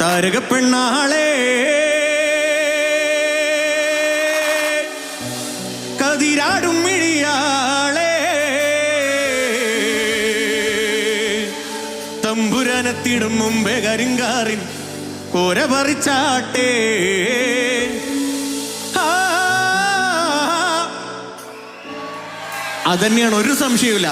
താരക പെണ്ണാളെ കതിരാടും മിഴിയാളെ തമ്പുരാനെത്തിടും മുമ്പേ കരിങ്കാറിൻ കോര പറിച്ചാട്ടേ അതന്നെയാണ്, ഒരു സംശയമില്ല.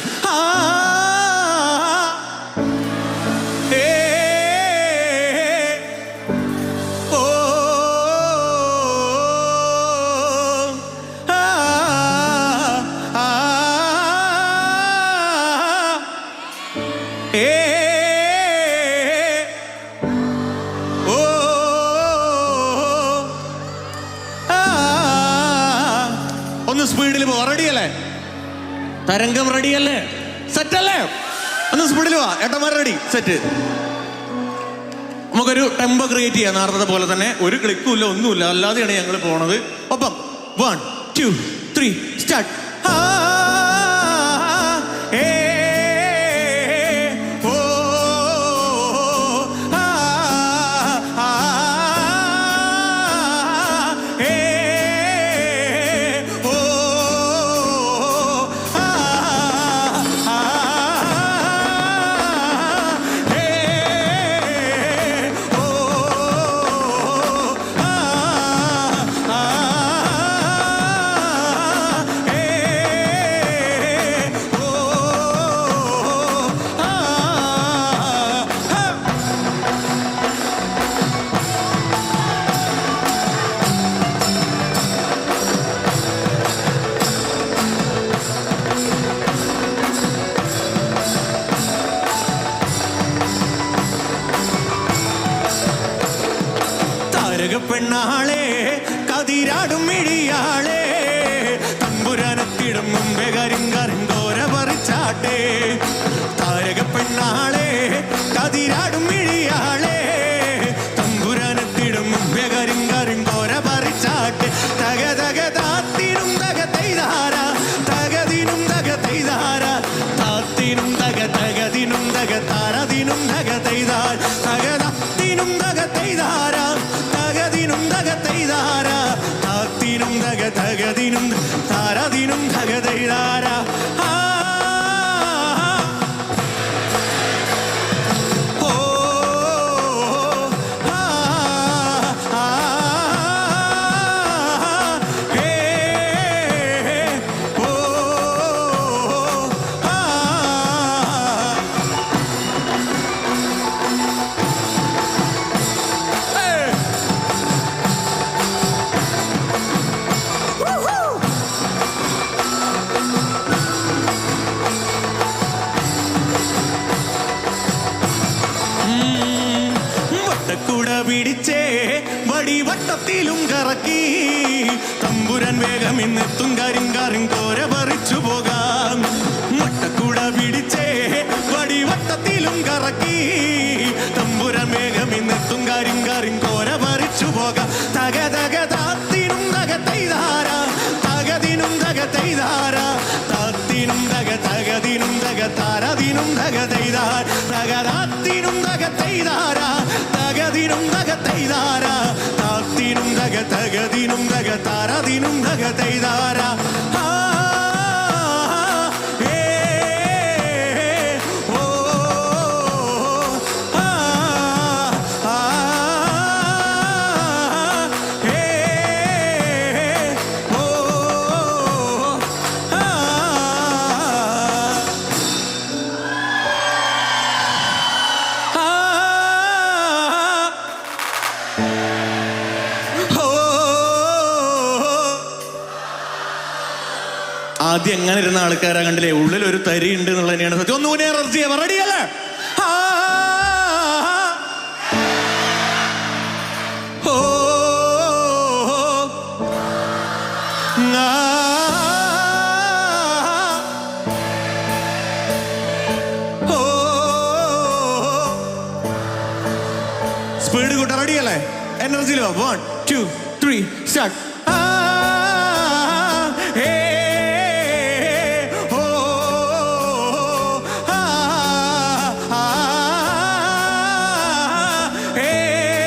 ഒന്ന് സ്പീഡിൽ പോ. റെഡിയല്ലേ? തരംഗം റെഡിയല്ലേ? സെറ്റല്ലേ? ഒന്ന് സ്പീഡിൽ പോവാ. ഏട്ടന്മാർ റെഡി? സെറ്റ്. നമുക്കൊരു ടെമ്പോ ക്രിയേറ്റ് ചെയ്യാം. നേരത്തെ പോലെ തന്നെ ഒരു ക്ലിക്കും ഇല്ല, ഒന്നുമില്ല, അല്ലാതെയാണ് ഞങ്ങൾ പോണത്. ഒപ്പം 1 2 3 സ്റ്റാർട്ട്. പെണ്ണാളെ കതിരാടും മിഴിയാളെ തമ്പുരാനെത്തിടും മുമ്പേ കരിങ്കാറിൻകോര പറിച്ചാട്ടെ. താരക പെണ്ണാളെ കതിരാടും മിഴിയാളെ തമ്പുരാനെത്തിടും മുമ്പേ കരിങ്കാറിൻകോര പറിച്ചാട്ടെ. തക തക താത്തിനും തക തൈതാര തകതിനും തക തൈതാര താത്തിനും തക തകതിനും തക താരതിനും തക തൈതാര തകതിനും തക തൈതാര തകതിനും തക തൈതാര താത്തിനും തക തകതിനും താരതിനും തക തൈതാര. കൂട പിടിച്ചേ വടിവട്ടത്തിലും കറക്കി തമ്പുരാൻ വേഗം ഇന്നെത്തും കരിങ്കാറിൻകോര പറിച്ചു പോകാം. വട്ടക്കൂട പിടിച്ചേ വടിവട്ടത്തിലും കറക്കി തമ്പുരാൻ വേഗം ഇന്നെത്തും കരിങ്കാറിൻകോര പറിച്ചു പോകാം. തക തക താത്തിനും തക തൈതാര തകതിനും തക തൈതാര താത്തിനും തക തകതിനും തക താരതിനും തക തൈതാര തകതാത്തിനും തക തൈതാര തകതിനും തക തൈതാര താത്തിനും തക തകതിനും തക താരതിനും തക തൈതാര. ആദ്യം എങ്ങനെ ഇരുന്ന ആൾക്കാരാ കണ്ടില്ലേ? ഉള്ളിൽ ഒരു തരി ഉണ്ട് എന്നുള്ളത് തന്നെയാണ് സത്യം. ഒന്നുകൂടെ എനർജി റെഡിയല്ലേ? സ്പീഡ് കൂട്ട റെഡിയല്ലേ? എനർജിയിലോ 1 2 3 സ്റ്റാർട്ട്. Hey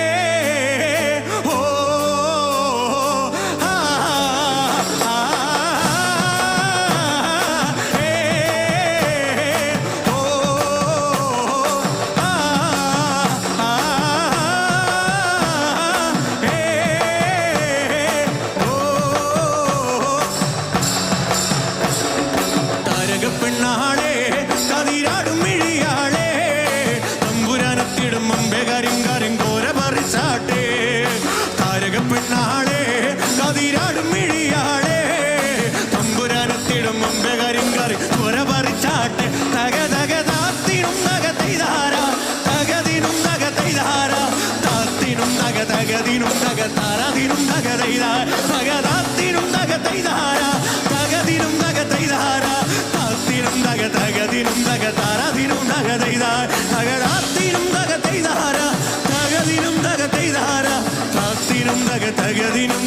കരിങ്കോര പറിച്ചാട്ടെ താരക പെണ്ണാളെ കതിരാടും മിഴിയാളെ തമ്പുരാനത്തിടും മുമ്പേ കരിങ്കോര പറിച്ചാട്ടെ തക തക താത്തിനും തക തൈതാര തകതിനും തക തൈതാര താത്തിനും തക തകതിനും തക താരതിനും തക തൈതാര തകതാത്തിനും തക തൈതാര തകതിനും തക തൈതാര താത്തിനും തക തകതിനും തക താരതിനും തക തൈതാര തകതാത്തിനും തക തൈതാര തകതിനും തക തൈതാര താത്തിനും തക തകതിനും